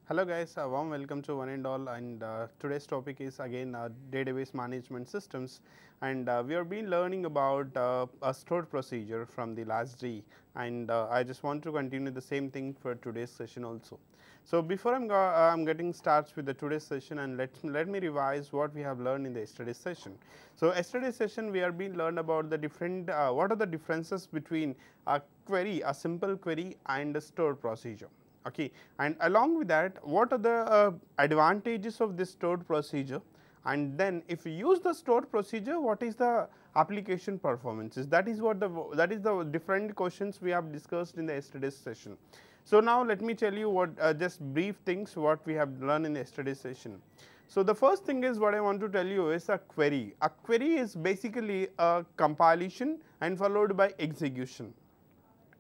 Hello guys, a warm welcome to one and all, and today's topic is again database management systems, and we have been learning about a stored procedure from the last day, and I just want to continue the same thing for today's session also. So before I'm getting starts with the today's session, and let me revise what we have learned in the yesterday's session. So yesterday's session we have been learned about the different what are the differences between a query, a simple query, and a stored procedure. Okay, and along with that, what are the advantages of this stored procedure, and then if you use the stored procedure, what is the application performances? That is what the different questions we have discussed in the yesterday's session. So now let me tell you what just brief things what we have learned in yesterday's session. So the first thing is what I want to tell you is a query. A query is basically a compilation and followed by execution.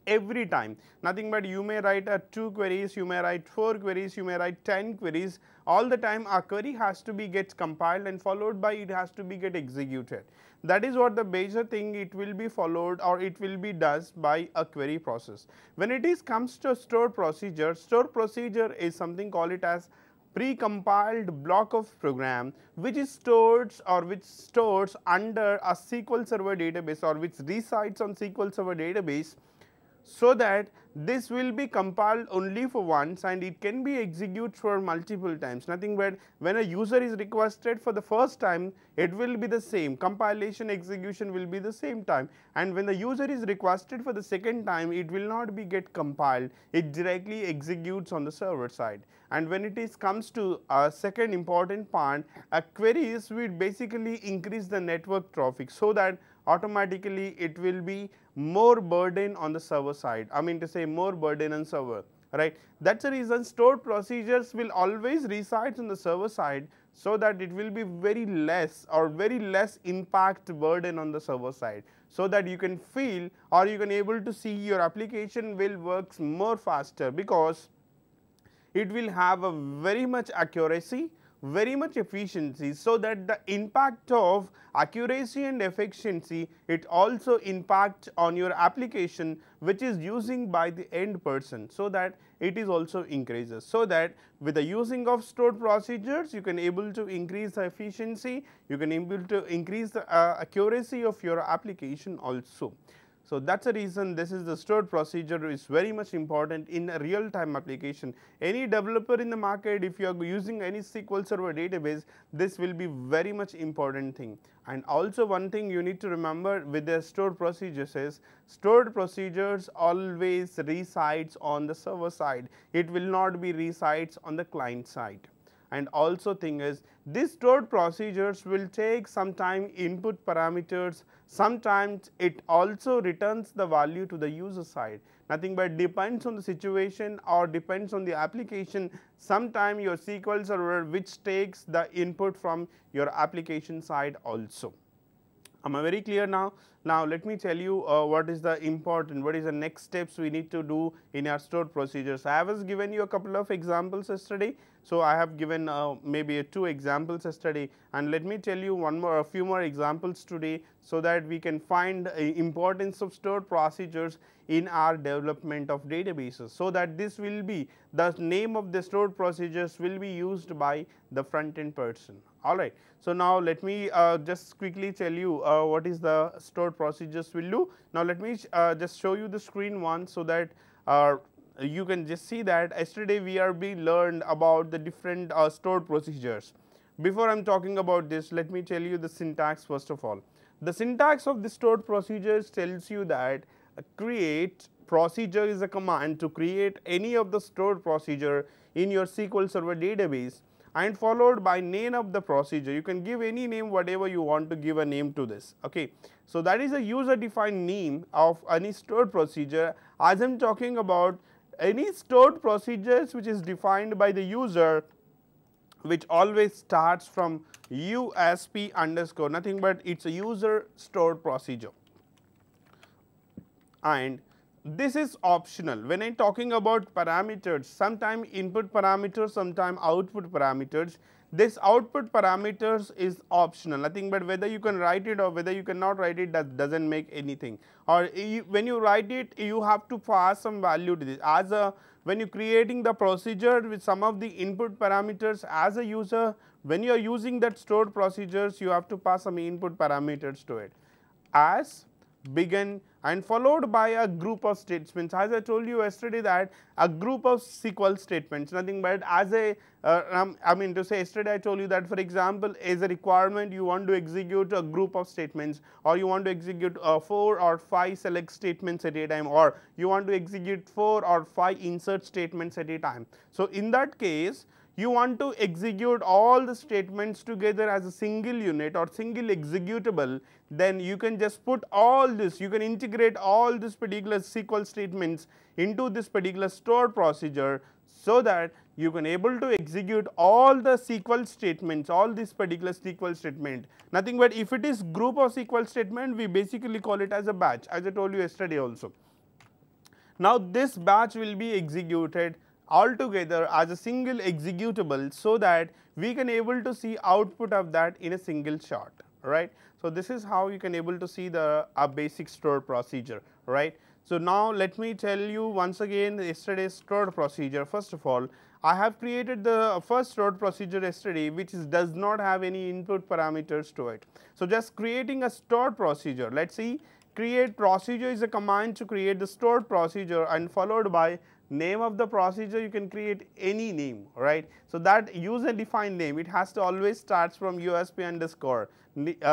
Every time, nothing but you may write 2 queries, you may write 4 queries, you may write 10 queries, all the time a query has to be get compiled and followed by it has to be get executed. That is what the major thing it will be followed or it will be does by a query process. When it is comes to stored procedure is something call it as pre-compiled block of program which is stored or which stores under a SQL Server database or which resides on SQL Server database, so that this will be compiled only for once and it can be executed for multiple times. Nothing but when a user is requested for the first time, it will be the same, compilation execution will be the same time, and when the user is requested for the second time, it will not be get compiled, it directly executes on the server side. And when it is comes to a second important part, a queries will basically increase the network traffic, so that automatically it will be more burden on the server side, I mean to say more burden on server, right. That is the reason stored procedures will always reside on the server side, so that it will be very less impact burden on the server side, so that you can feel or you can able to see your application will works more faster, because it will have a very much accuracy, very much efficiency, so that the impact of accuracy and efficiency it also impact on your application which is using by the end person, so that it is also increases. So that with the using of stored procedures you can able to increase the efficiency, you can able to increase the accuracy of your application also. So that is the reason this is the stored procedure is very much important in a real time application. Any developer in the market, if you are using any SQL Server database, this will be very much important thing. And also one thing you need to remember with the stored procedures is, stored procedures always resides on the server side, it will not be resides on the client side. And also thing is, these stored procedures will take some time input parameters, sometimes it also returns the value to the user side, nothing but depends on the situation or depends on the application. Sometime your SQL Server which takes the input from your application side also. Am I very clear now? Now let me tell you what is the next steps we need to do in our stored procedures. I was given you a couple of examples yesterday. So I have given maybe 2 examples yesterday, and let me tell you a few more examples today, so that we can find importance of stored procedures in our development of databases, so that this will be the name of the stored procedures will be used by the front end person. Alright. So now let me just quickly tell you what is the stored procedures will do. Now let me just show you the screen one, so that you can just see that yesterday we are being learned about the different stored procedures. Before I am talking about this, let me tell you the syntax first of all. The syntax of the stored procedures tells you that create procedure is a command to create any of the stored procedure in your SQL Server database, and followed by name of the procedure. You can give any name, whatever you want to give a name to this. Okay. So that is a user defined name of any stored procedure. As I am talking about any stored procedures which is defined by the user, which always starts from USP underscore, nothing but it is a user stored procedure, and this is optional. When I am talking about parameters, sometime input parameters, sometime output parameters, this output parameters is optional, nothing but whether you can write it or whether you cannot write it, that does not make anything, or when you write it you have to pass some value to this. As a when you are creating the procedure with some of the input parameters as a user, when you are using that stored procedures, you have to pass some input parameters to it, as, begin, and followed by a group of statements. As I told you yesterday that a group of SQL statements, nothing but as a I mean to say, yesterday I told you that, for example, as a requirement you want to execute a group of statements, or you want to execute 4 or 5 select statements at a time, or you want to execute 4 or 5 insert statements at a time. So in that case, you want to execute all the statements together as a single unit or single executable, then you can just put all this, you can integrate all this particular SQL statements into this particular stored procedure, so that you can able to execute all the SQL statements, all this particular SQL statement. Nothing but if it is group of SQL statement, we basically call it as a batch, as I told you yesterday also. Now this batch will be executed altogether as a single executable, so that we can able to see output of that in a single shot, right. So this is how you can able to see the basic stored procedure, right. So now let me tell you once again yesterday's stored procedure. First of all, I have created the first stored procedure yesterday, which does not have any input parameters to it. So just creating a stored procedure. Let's see, create procedure is a command to create the stored procedure, and followed by name of the procedure. You can create any name, right. So that user defined name, it has to always starts from USP underscore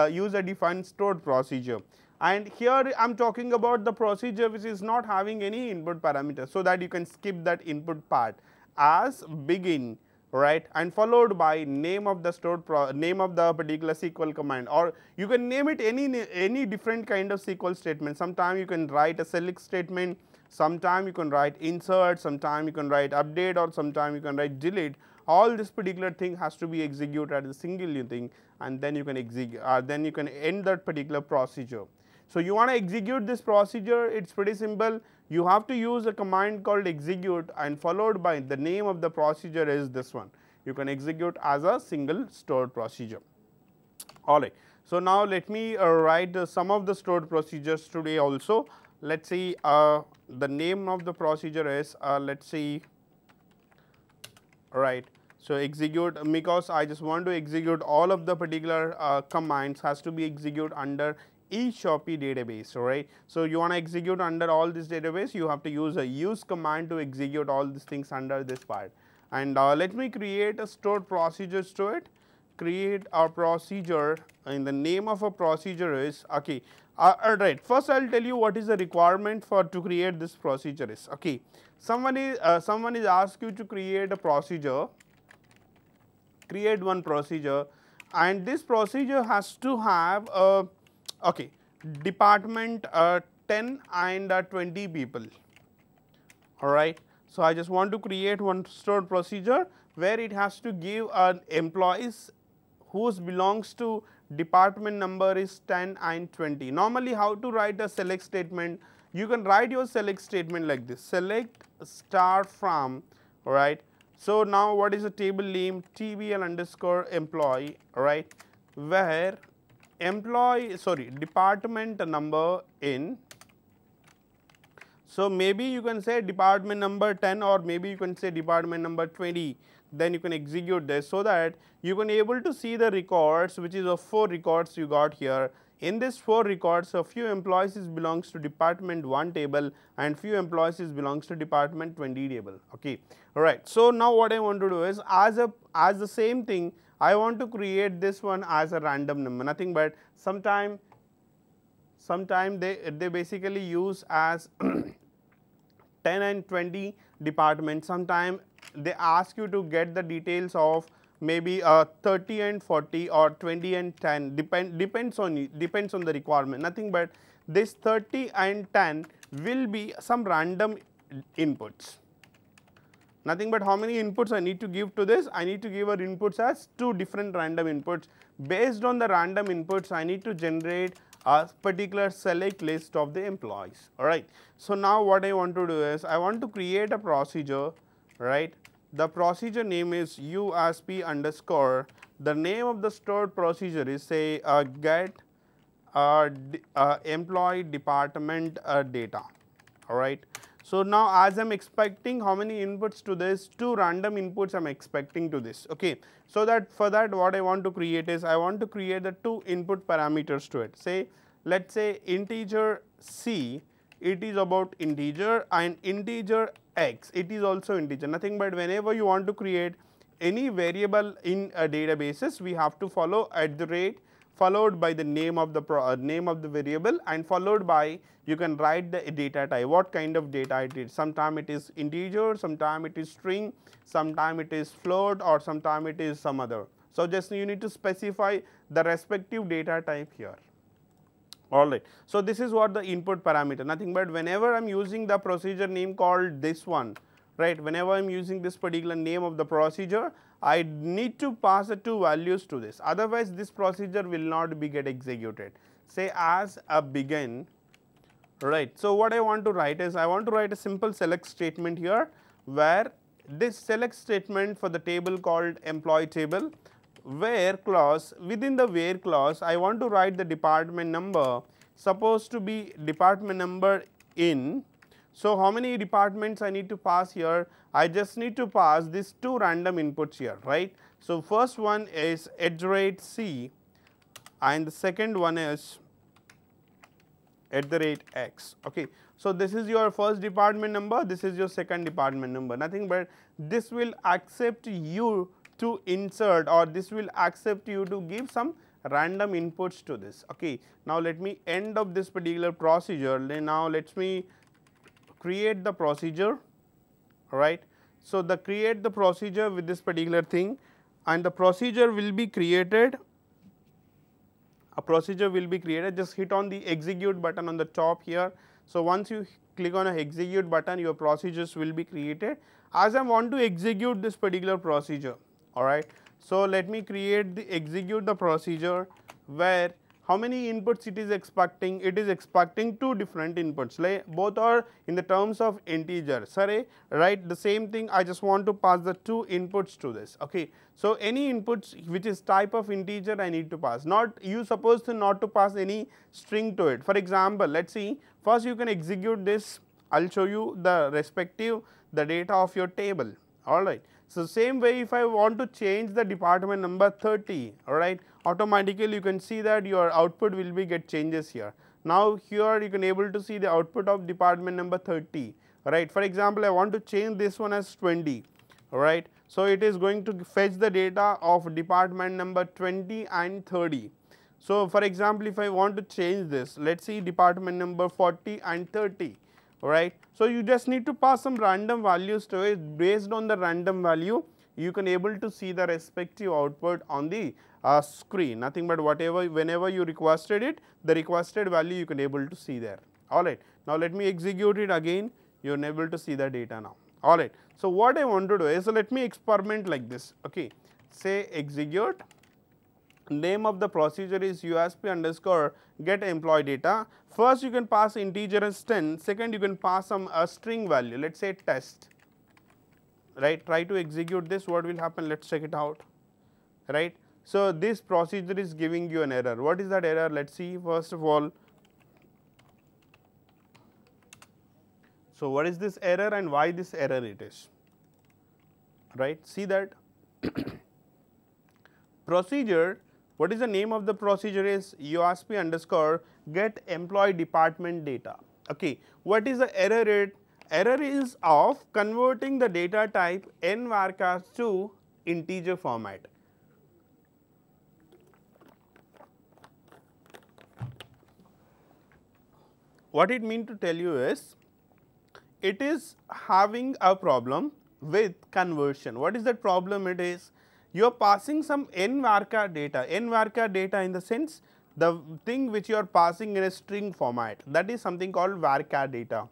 user defined stored procedure. And here I am talking about the procedure which is not having any input parameters, so that you can skip that input part, as, begin, right, and followed by name of the stored name of the particular SQL command, or you can name it any different kind of SQL statement. Sometime you can write a select statement, sometime you can write insert, sometime you can write update, or sometime you can write delete. All this particular thing has to be executed as a single thing, and then you can execute, then you can end that particular procedure. So you want to execute this procedure, it's pretty simple. You have to use a command called execute, and followed by the name of the procedure is this one. You can execute as a single stored procedure. Alright. So now let me write some of the stored procedures today also. Let's see, the name of the procedure is let's see, right. So execute, because I just want to execute all of the particular commands has to be executed under eShopee database, right. So you want to execute under all this database, you have to use a use command to execute all these things under this part. And let me create a stored procedures to it. Create a procedure, and the name of a procedure is, okay. Alright, first I will tell you what is the requirement for to create this procedure is, okay. Someone is asked you to create a procedure, create one procedure, and this procedure has to have a, okay, department 10 and 20 people, alright. So I just want to create one stored procedure where it has to give an employees whose belongs to department number is 10 and 20. Normally how to write a select statement, you can write your select statement like this, select star from, right. So now what is the table name, TBL underscore employee, right, where employee, sorry, department number in, so maybe you can say department number 10, or maybe you can say department number 20, then you can execute this, so that you can able to see the records, which is of 4 records you got here. In this 4 records, a few employees belongs to department 1 table, and few employees belongs to department 20 table, okay. Alright. So now what I want to do is, as the same thing, I want to create this one as a random number, nothing but sometime they basically use as 10 and 20 departments. Sometime they ask you to get the details of maybe 30 and 40 or 20 and 10, depends on the requirement. Nothing but this 30 and 10 will be some random inputs. Nothing but how many inputs I need to give to this? I need to give our inputs as 2 different random inputs. Based on the random inputs, I need to generate a particular select list of the employees, alright. So now what I want to do is, I want to create a procedure, right. The procedure name is USP underscore, the name of the stored procedure is say get employee department data, alright. So now as I am expecting how many inputs to this, 2 random inputs I am expecting to this. Okay. So that for that what I want to create is, I want to create the 2 input parameters to it. Say, let us say integer c, it is about integer, and integer x, it is also integer. Nothing but whenever you want to create any variable in a databases, we have to follow @ followed by the name of the variable, and followed by you can write the data type, what kind of data it is. Sometime it is integer, sometime it is string, sometime it is float, or sometime it is some other. So just you need to specify the respective data type here. Alright. So this is what the input parameter, nothing but whenever I am using the procedure name called this one, right, whenever I am using this particular name of the procedure, I need to pass the 2 values to this, otherwise this procedure will not be get executed. Say as a begin, right. So what I want to write is, I want to write a simple select statement here, where this select statement for the table called employee table, where clause, within the where clause I want to write the department number, supposed to be department number in. So how many departments I need to pass here? I just need to pass these 2 random inputs here, right. So first one is @c, and the second one is @x. Okay. So this is your first department number, this is your second department number, nothing but this will accept you to insert, or this will accept you to give some random inputs to this. Okay. Now let me end of this particular procedure. Then now let me create the procedure, right. So the create the procedure with this particular thing, and the procedure will be created, just hit on the execute button on the top here. So once you click on a execute button, your procedures will be created. As I want to execute this particular procedure, alright. So let me execute the procedure, where how many inputs it is expecting? It is expecting 2 different inputs, like both are in the terms of integer. Sorry, right, the same thing, I just want to pass the 2 inputs to this. Okay. So any inputs which is type of integer I need to pass, not you supposed to not to pass any string to it. For example, let us see, first you can execute this, I will show you the respective the data of your table, alright. So same way, if I want to change the department number 30, alright, automatically you can see that your output will be get changes here. Now here you can able to see the output of department number 30, right. For example, I want to change this one as 20, alright. So it is going to fetch the data of department number 20 and 30. So for example, if I want to change this, let us see department number 40 and 30. Alright. So you just need to pass some random values to it. Based on the random value, you can able to see the respective output on the screen, nothing but whenever you requested it, the requested value you can able to see there. Alright. Now let me execute it again, you are able to see the data now. Alright. So what I want to do is, so let me experiment like this. Okay. Say execute, name of the procedure is USP_get employee data. First you can pass integer as 10, second you can pass some string value, let us say test, right. Try to execute this, what will happen, let us check it out, right. So this procedure is giving you an error. What is that error? Let us see first of all. So what is this error and why this error it is, right. See that procedure, what is the name of the procedure is USP_get employee department data. Okay. What is the error rate? Error is of converting the data type n varchars to integer format. What it mean to tell you is, it is having a problem with conversion. What is that problem? It is, you are passing some n varchar data in the sense the thing which you are passing in a string format, that is something called varchar data,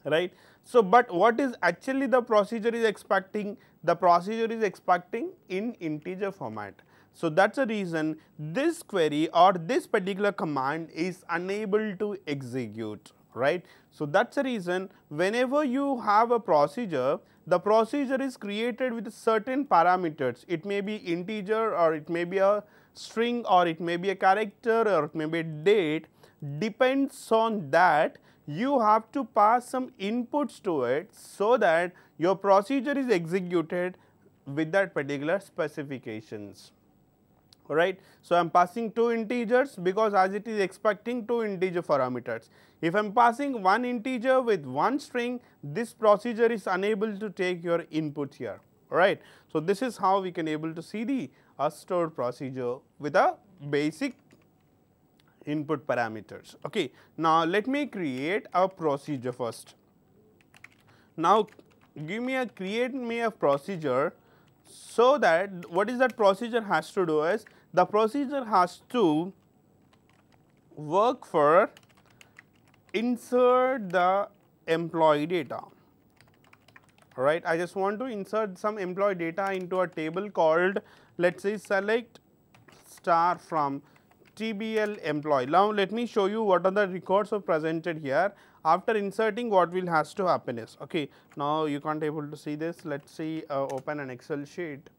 right. So but what is actually the procedure is expecting? The procedure is expecting in integer format. So that is the reason this query or this particular command is unable to execute, right. So that is the reason whenever you have a procedure, the procedure is created with certain parameters. It may be integer, or it may be a string, or it may be a character, or it may be a date. Depends on that you have to pass some inputs to it, so that your procedure is executed with that particular specifications. Alright. So, I am passing 2 integers because as it is expecting 2 integer parameters. If I am passing 1 integer with 1 string, this procedure is unable to take your input here. Alright. So, this is how we can able to see the stored procedure with a basic input parameters. Okay. Now, let me create a procedure first. Now, create me a procedure, so that what is that procedure has to do is, the procedure has to work for insert the employee data. Alright, I just want to insert some employee data into a table called, let us say, select star from TBL employee. Now, let me show you what are the records are presented here. After inserting, what will has to happen is, okay, now you can't able to see this. Let us see, open an Excel sheet.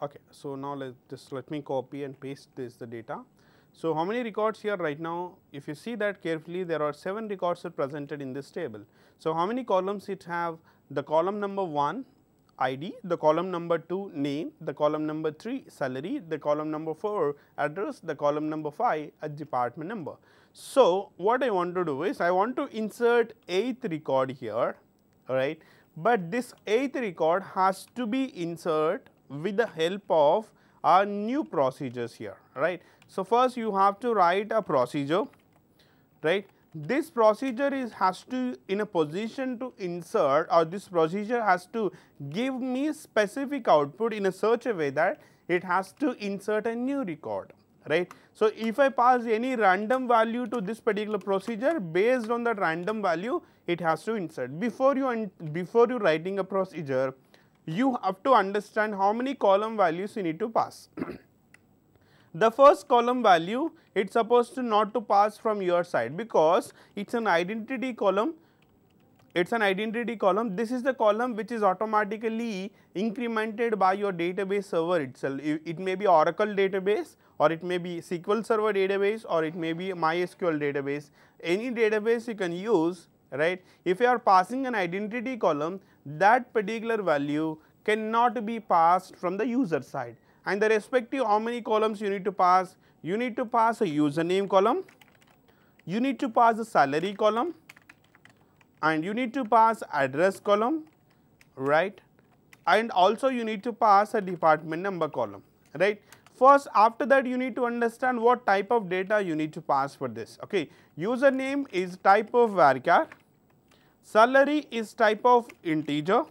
Okay, so now let me copy and paste this the data. So, how many records here right now? If you see that carefully, there are 7 records are presented in this table. So, how many columns it have? The column number 1 ID, the column number 2 name, the column number 3 salary, the column number 4 address, the column number 5 a department number. So, what I want to do is, I want to insert 8th record here, alright, but this 8th record has to be insert with the help of our new procedures here, right. So, first you have to write a procedure, right. This procedure has to in a position to insert, or this procedure has to give me specific output in a such a way that it has to insert a new record, right. So, if I pass any random value to this particular procedure, based on that random value it has to insert. Before you writing a procedure, you have to understand how many column values you need to pass. The first column value, it is supposed to not to pass from your side, because it is an identity column. This is the column which is automatically incremented by your database server itself. It may be Oracle database, or it may be SQL Server database, or it may be MySQL database. Any database you can use, right. If you are passing an identity column, that particular value cannot be passed from the user side. And the respective how many columns you need to pass? You need to pass a username column, you need to pass a salary column, and you need to pass address column, right, and also you need to pass a department number column, right. First, after that you need to understand what type of data you need to pass for this. Okay, username is type of varchar, salary is type of integer,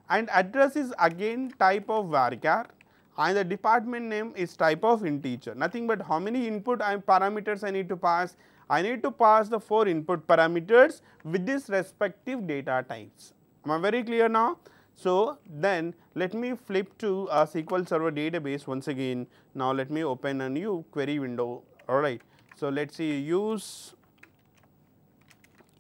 and address is again type of varchar, and the department name is type of integer. Nothing but how many input parameters I need to pass? I need to pass the 4 input parameters with this respective data types. Am I very clear now? So, then let me flip to a SQL Server database once again. Now, let me open a new query window. Alright. So, let us see, use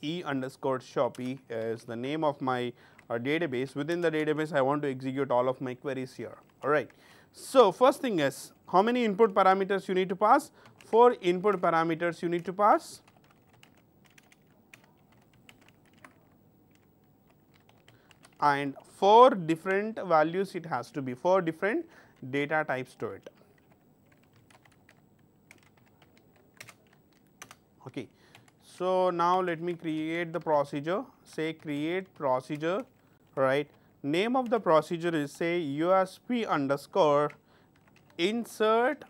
e_shoppy is the name of my database. Within the database, I want to execute all of my queries here. Alright. So, first thing is, how many input parameters you need to pass? 4 input parameters you need to pass. And 4 different values it has to be, 4 different data types to it. Okay. So, now let me create the procedure, say create procedure, right. Name of the procedure is say USP_ insert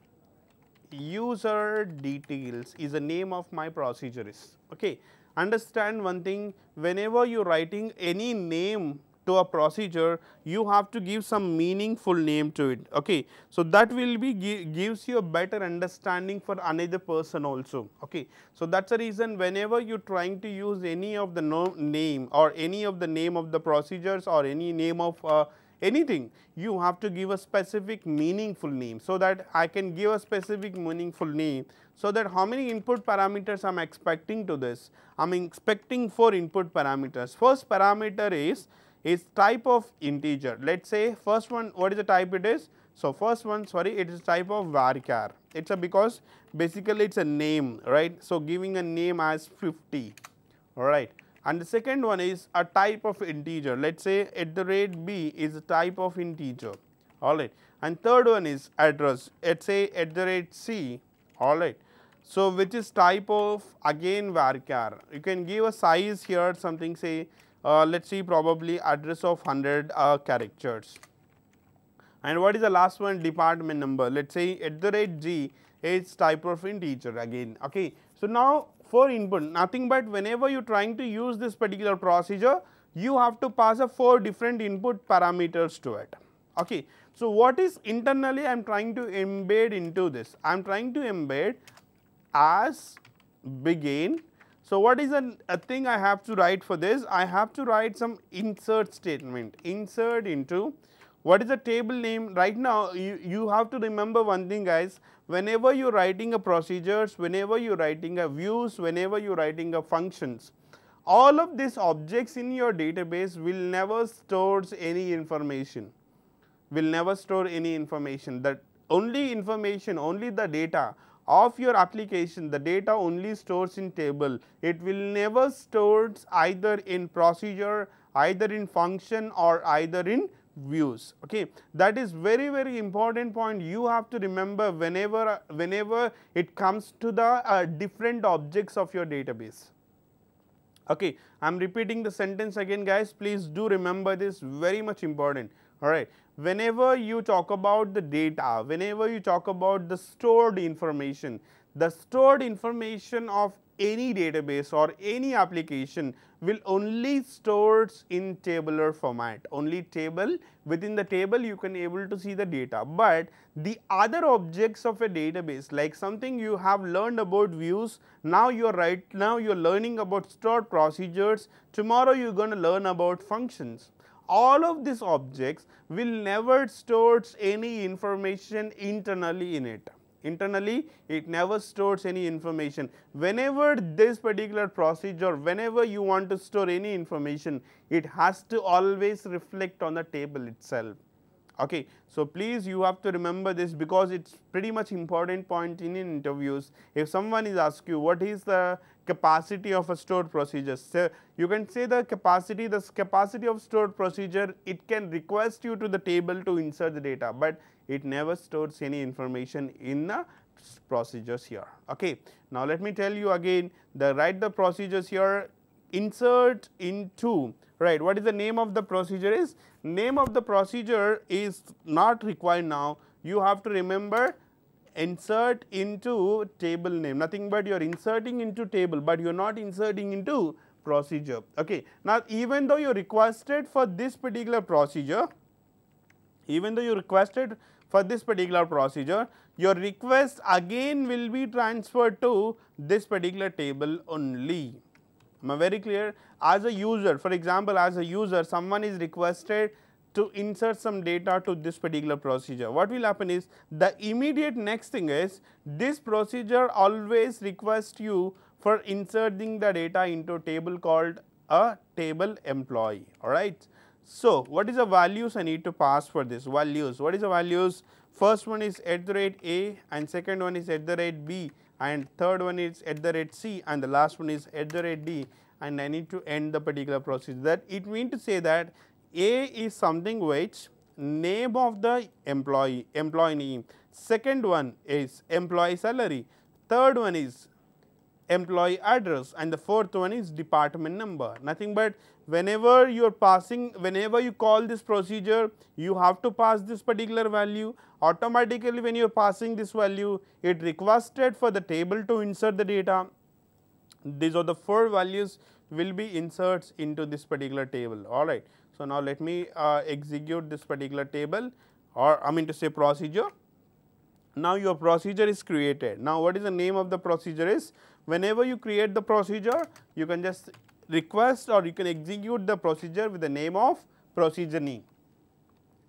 user details is the name of my procedure is. Okay. Understand one thing, whenever you are writing any name to a procedure, you have to give some meaningful name to it. Okay. So, that will be gives you a better understanding for another person also. Okay. So, that is the reason whenever you are trying to use any of the name or any of the name of the procedures or any name of anything, you have to give a specific meaningful name, so that I can give a specific meaningful name. So that how many input parameters I am expecting to this? I am expecting 4 input parameters. First parameter is type of integer. Let us say first one, what is the type it is? So first one, sorry, it is type of varchar. It's a because basically it's a name, right? So giving a name as 50, all right. And the second one is a type of integer. Let's say @b is a type of integer, all right. And third one is address. Let's say @c, all right. So which is type of again varchar. You can give a size here, something say let's see probably address of 100 characters. And what is the last one? Department number. Let's say @g is type of integer again. Okay. So now for input, nothing but whenever you are trying to use this particular procedure, you have to pass a 4 different input parameters to it. Okay. So what is internally I am trying to embed into this? I am trying to embed as begin. So what is a thing I have to write for this? I have to write some insert statement. Insert into what is the table name? Right now you have to remember one thing, guys. Whenever you are writing a procedures, whenever you are writing a views, whenever you are writing a functions, all of these objects in your database will never stores any information. Will never store any information. That only information, only the data of your application, the data only stores in table. It will never stores either in procedure, either in function, or either in views. Okay. That is very important point you have to remember whenever it comes to the different objects of your database. Okay. I am repeating the sentence again, guys, please do remember this, very much important. All right. Whenever you talk about the data, whenever you talk about the stored information of any database or any application will only stores in tabular format. Only table, within the table you can able to see the data, but the other objects of a database, like something you have learned about views, now you are learning about stored procedures, tomorrow you are going to learn about functions. All of these objects will never stores any information internally in it. Internally, it never stores any information. Whenever this particular procedure, whenever you want to store any information, it has to always reflect on the table itself. Okay. So please you have to remember this, because it's pretty much important point in interviews. If someone is ask you what is the capacity of a stored procedure, so you can say the capacity of stored procedure, it can request you to the table to insert the data, but it never stores any information in the procedures here. Okay. Now let me tell you again, write the procedures here, insert into, right. What is the name of the procedure is? Name of the procedure is not required now. You have to remember insert into table name, nothing but you are inserting into table, but you are not inserting into procedure. Okay. Now even though you requested for this particular procedure, your request again will be transferred to this particular table only. Am I very clear? As a user, for example, as a user, someone is requested to insert some data to this particular procedure. What will happen is, the immediate next thing is, this procedure always requests you for inserting the data into a table called a table employee. All right. So what is the values I need to pass for this? Values. What is the values? First one is @A, and second one is @B, and third one is @C, and the last one is @D, and I need to end the particular procedure. That it means to say that A is something which name of the employee name, second one is employee salary, third one is employee address, and the fourth one is department number. Nothing but whenever you are passing, whenever you call this procedure, you have to pass this particular value. Automatically when you are passing this value, it requested for the table to insert the data. These are the 4 values will be inserts into this particular table. All right. So now let me execute this particular table, or I mean to say procedure. Now your procedure is created. Now what is the name of the procedure is? Whenever you create the procedure, you can just request or you can execute the procedure with the name of procedure name.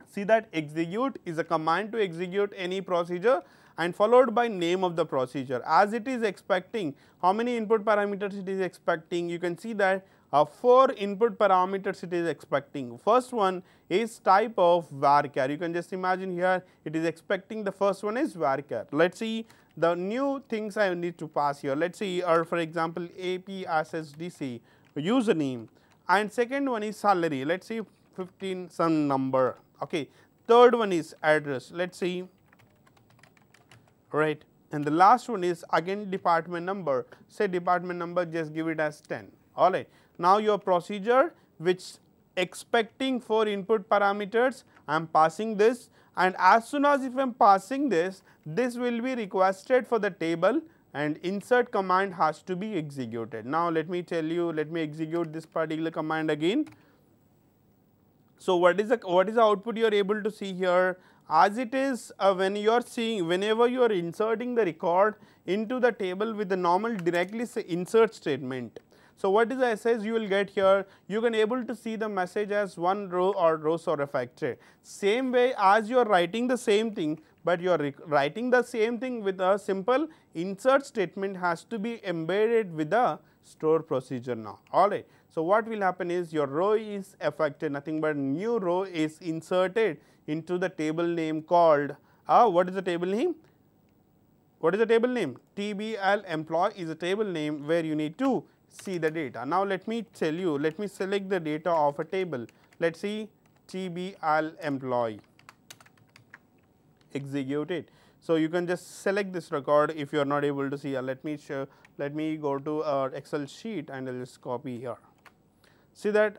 See that execute is a command to execute any procedure, and followed by name of the procedure. As it is expecting, how many input parameters it is expecting? You can see that 4 input parameters it is expecting. First one is type of varchar. You can just imagine here it is expecting the first one is varchar. Let us see the new things I need to pass here. Let us see, or for example, APSSDC username, and second one is salary. Let us see 15 some number. Okay. Third one is address. Let us see, right, and the last one is again department number. Say department number, just give it as 10. All right. Now your procedure which expecting 4 input parameters, I am passing this, and as soon as if I am passing this will be requested for the table and insert command has to be executed. Now let me tell you, let me execute this particular command again. So what is the output you are able to see here? As it is when you are seeing, whenever you are inserting the record into the table with the normal directly say insert statement. So what is the message you will get here? You can able to see the message as one row or rows are affected. Same way as you are writing the same thing, but you are writing the same thing with a simple insert statement has to be embedded with the store procedure now. Alright. So what will happen is your row is affected, nothing but new row is inserted into the table name called, what is the table name? What is the table name? TBL employee is a table name where you need to see the data. Now let me tell you, let me select the data of a table. Let us see TBL employee, execute it. So you can just select this record if you are not able to see. Let me show, let me go to Excel sheet and I will just copy here. See that,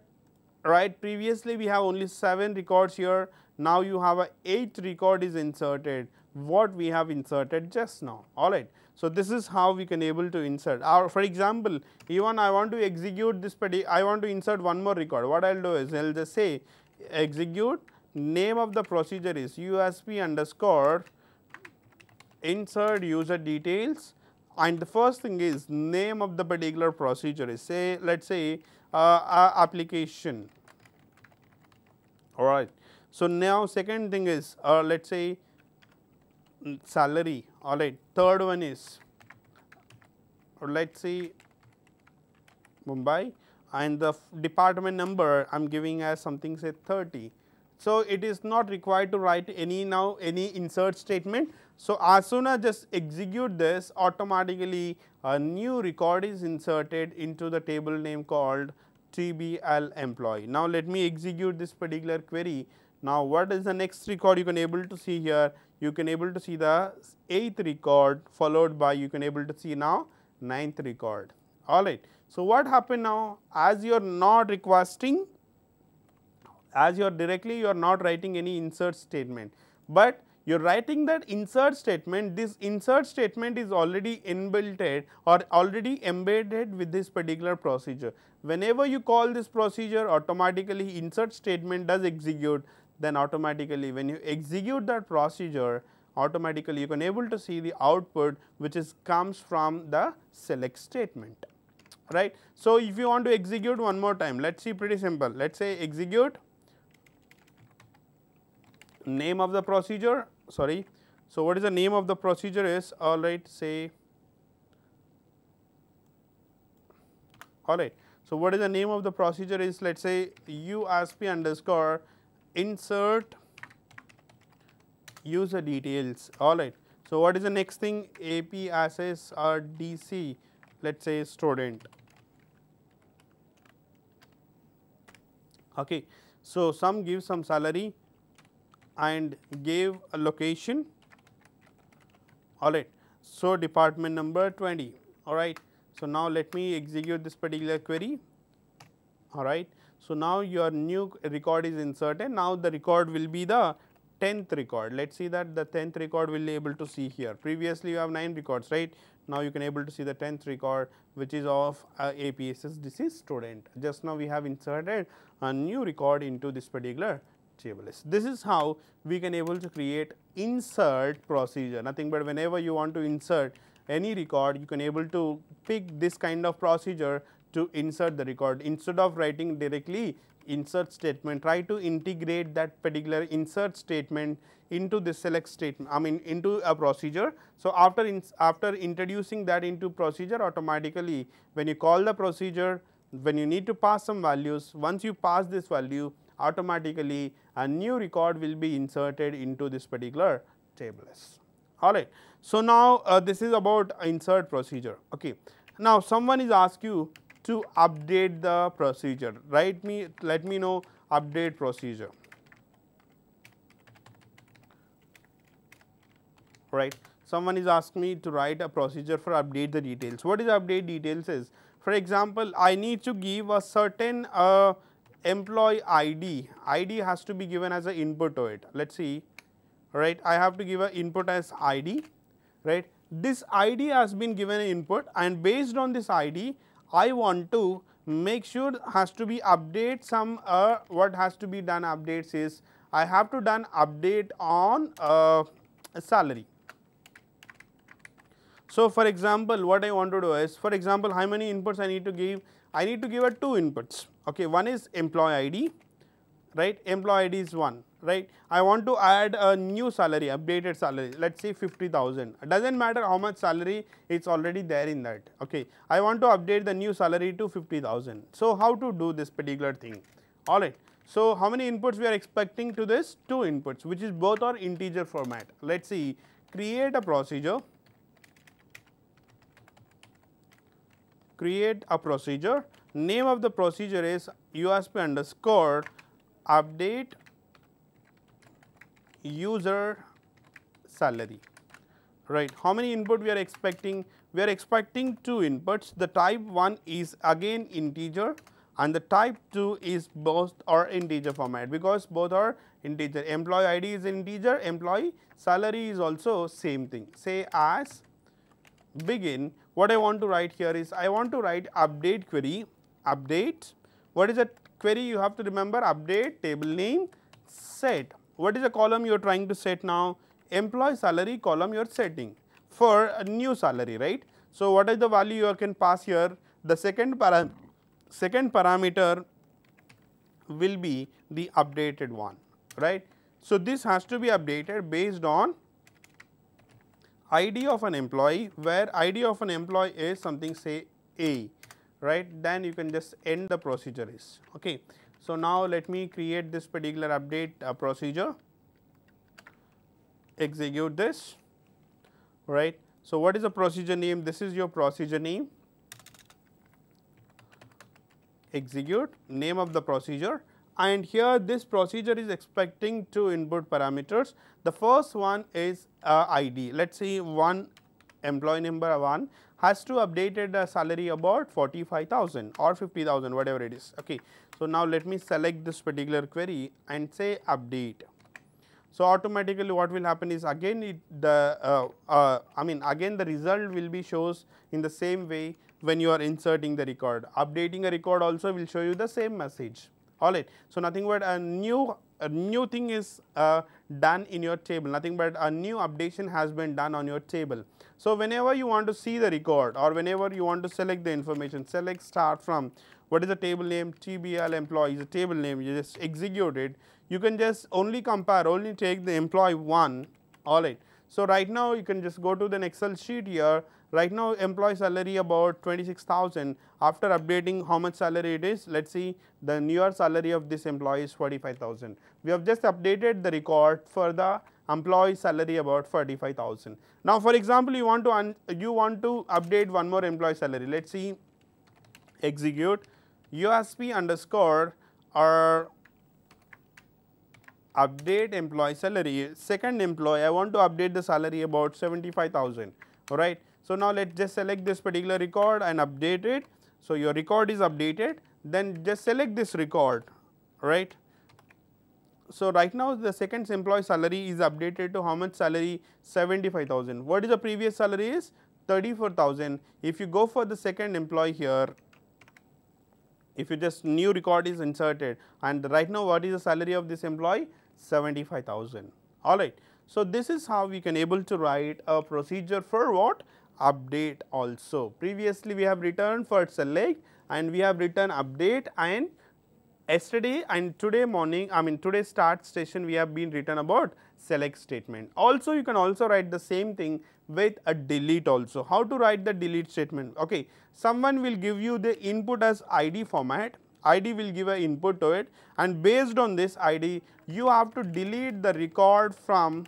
right, previously we have only 7 records here, now you have a 8th record is inserted, what we have inserted just now. Alright. So this is how we can able to insert. Or for example, even I want to execute this I want to insert one more record. What I will do is I will just say execute, name of the procedure is USP underscore insert user details, and the first thing is name of the particular procedure is say, let us say application. Alright. So now second thing is let us say salary. Alright. Third one is let us say Mumbai, and the department number I am giving as something say 30. So it is not required to write any insert statement. So as soon as just execute this, automatically a new record is inserted into the table name called TBL employee. Now let me execute this particular query. Now what is the next record you can able to see here? You can able to see the 8th record followed by you can able to see now 9th record. Alright. So what happened now? As you are not requesting, as you are directly you are not writing any insert statement, but you are writing that insert statement. This insert statement is already inbuilt or already embedded with this particular procedure. Whenever you call this procedure, automatically insert statement does execute, then automatically when you execute that procedure, automatically you can able to see the output which is comes from the select statement, right. So if you want to execute one more time, let us see, pretty simple. Let us say execute name of the procedure, sorry. So what is the name of the procedure is, alright, say, alright. So what is the name of the procedure is, let us say USP underscore insert user details, alright. So what is the next thing, APSSDC, let us say student, okay. So some give some salary and gave a location, alright. So department number 20, alright. So now let me execute this particular query, alright. So now your new record is inserted, now the record will be the 10th record. Let us see that the 10th record will be able to see here. Previously you have 9 records, right. Now you can able to see the 10th record which is of APSSDC student. Just now we have inserted a new record into this particular table list. This is how we can able to create insert procedure, nothing but whenever you want to insert any record, you can able to pick this kind of procedure to insert the record. Instead of writing directly insert statement, try to integrate that particular insert statement into the select statement, I mean into a procedure. So, after introducing that into procedure, automatically when you call the procedure, when you need to pass some values, once you pass this value, automatically a new record will be inserted into this particular table. All right. So, now this is about insert procedure. Okay. Now, someone is asked you to update the procedure. Let me know update procedure. Right. Someone is asking me to write a procedure for update the details. What is update details is? For example, I need to give a certain employee ID. ID has to be given as an input to it. Let's see. Right. I have to give an input as ID. Right. This ID has been given an input, and based on this ID, I want to make sure has to be update some what has to be done updates is I have to done update on salary. So, for example, what I want to do is, for example, how many inputs I need to give? I need to give a 2 inputs. Okay, one is employee ID, right? Employee ID is 1, right? I want to add a new salary, updated salary. Let's say 50,000. It doesn't matter how much salary, it's already there in that. Okay, I want to update the new salary to 50,000. So, how to do this particular thing? All right. So, how many inputs we are expecting to this? 2 inputs, which is both are integer format. Let's see. Create a procedure. Create a procedure. Name of the procedure is USP underscore update user salary. Right. How many input we are expecting? We are expecting 2 inputs. The type 1 is again integer, and the type 2 is both are integer format, because both are integer. Employee ID is integer, employee salary is also same thing. Say as begin. What I want to write here is I want to write update query. Update. What is a query? You have to remember update table name set. What is the column you are trying to set now? Employee salary column you are setting for a new salary, right? So, what is the value you can pass here? The second parameter will be the updated one, right? So, this has to be updated based on ID of an employee, where ID of an employee is something say A, right? Then you can just end the procedure is okay. So, now let me create this particular update procedure, execute this, right. So, what is the procedure name? This is your procedure name, execute name of the procedure, and here this procedure is expecting 2 input parameters. The first one is ID. Let us say one employee number 1 has to updated the salary about 45,000 or 50,000, whatever it is. Okay. So, now let me select this particular query and say update. So, automatically what will happen is again again the result will be shows in the same way when you are inserting the record. Updating a record also will show you the same message. All right. So, nothing but a new thing is done in your table, nothing but a new updation has been done on your table. So, whenever you want to see the record or whenever you want to select the information, select start from what is the table name, TBL employee is a table name, you just execute it. You can just only compare, only take the employee 1. All right. So, right now you can just go to the Excel sheet here. Right now employee salary about 26,000. After updating how much salary it is, let us see the newer salary of this employee is 45,000. We have just updated the record for the employee salary about 45,000. Now, for example, you want to update one more employee salary. Let us see, execute USP underscore or update employee salary. Second employee, I want to update the salary about 75,000. All right. So, now let us just select this particular record and update it. So, your record is updated, then just select this record, right. So, right now the second employee salary is updated to how much salary? 75,000. What is the previous salary is? 34,000. If you go for the second employee here, if you just new record is inserted, and right now what is the salary of this employee? 75,000. All right. So, this is how we can able to write a procedure for what? Update also. Previously we have written for select and we have written update, and yesterday and today morning, today start session we have been written about select statement. Also you can also write the same thing with a delete also. How to write the delete statement? Okay, someone will give you the input as ID format, ID will give a input to it, and based on this ID you have to delete the record from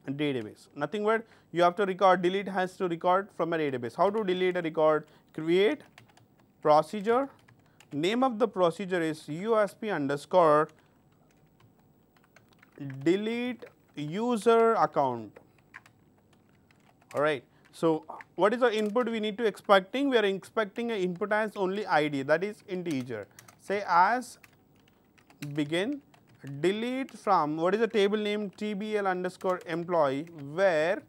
database. Nothing but you have to record, delete has to record from a database. How to delete a record? Create procedure, name of the procedure is USP underscore delete user account. Alright. So, what is the input we need to expecting? We are expecting an input as only ID, that is integer. Say as begin delete from, what is the table name? TBL underscore employee, where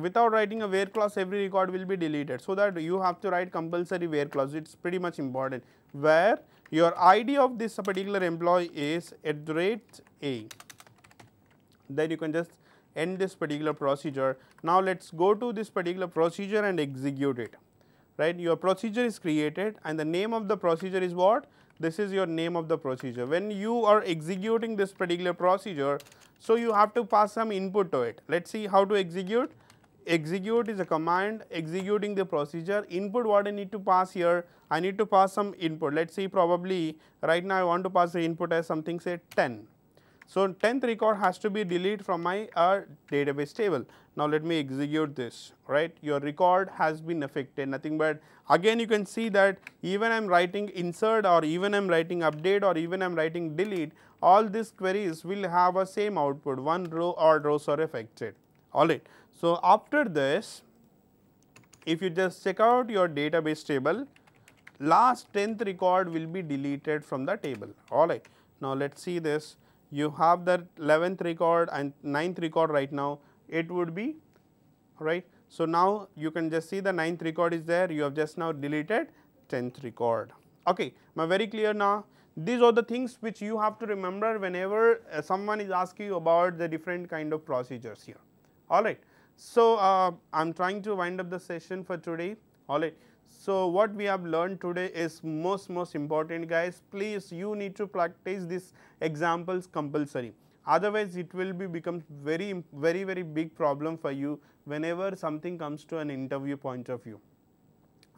without writing a where clause every record will be deleted. So, that you have to write compulsory where clause, it is pretty much important, where your ID of this particular employee is @A. Then you can just end this particular procedure. Now, let us go to this particular procedure and execute it, right. Your procedure is created and the name of the procedure is what? This is your name of the procedure. When you are executing this particular procedure, so you have to pass some input to it. Let us see how to execute. Execute is a command executing the procedure. Input, what I need to pass here? I need to pass some input. Let us see, probably right now I want to pass the input as something, say 10. So, 10th record has to be deleted from my database table. Now, let me execute this, right. Your record has been affected, nothing but again you can see that even I am writing insert, or even I am writing update, or even I am writing delete, all these queries will have a same output, one row or rows are affected. Alright. So, after this, if you just check out your database table, last 10th record will be deleted from the table. Alright. Now, let us see this. You have the 11th record and 9th record right now, it would be right. So, now you can just see the 9th record is there, you have just now deleted 10th record. Okay, am I very clear now? These are the things which you have to remember whenever someone is asking you about the different kind of procedures here. Alright. So, I am trying to wind up the session for today. Alright. So, what we have learned today is most important, guys. Please, you need to practice these examples compulsory. Otherwise, it will be become very big problem for you whenever something comes to an interview point of view.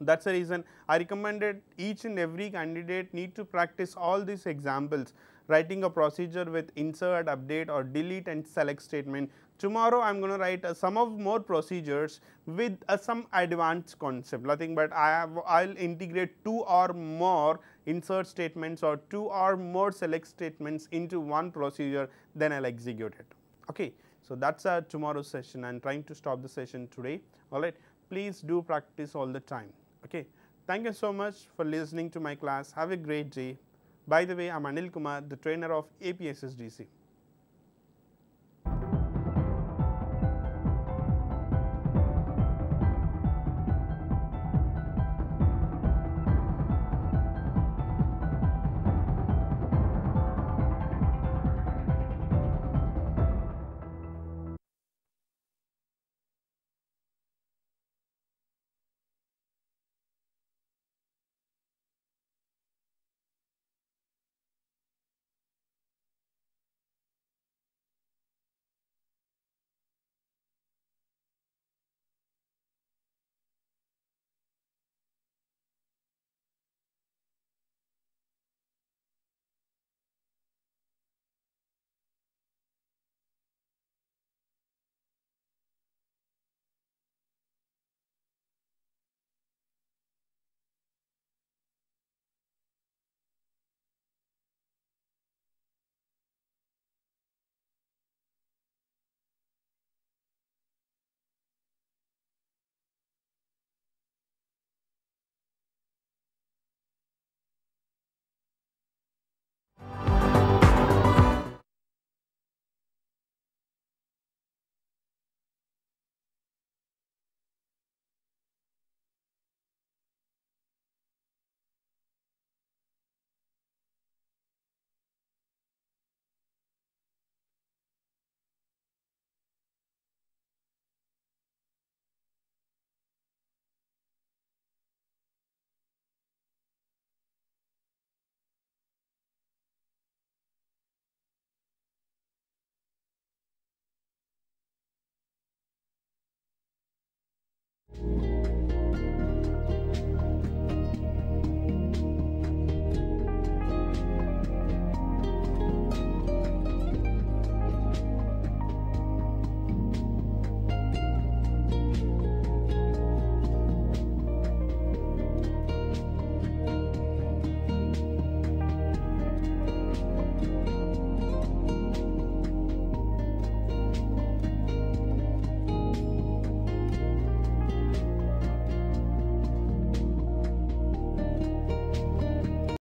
That is the reason I recommended each and every candidate need to practice all these examples, writing a procedure with insert, update or delete and select statement. Tomorrow I am going to write some of more procedures with some advanced concept, nothing but I will integrate 2 or more insert statements or 2 or more select statements into one procedure, then I will execute it. Okay. So, that is our tomorrow's session. I am trying to stop the session today. Alright. Please do practice all the time. Okay. Thank you so much for listening to my class. Have a great day. By the way, I am Anil Kumar, the trainer of APSSDC.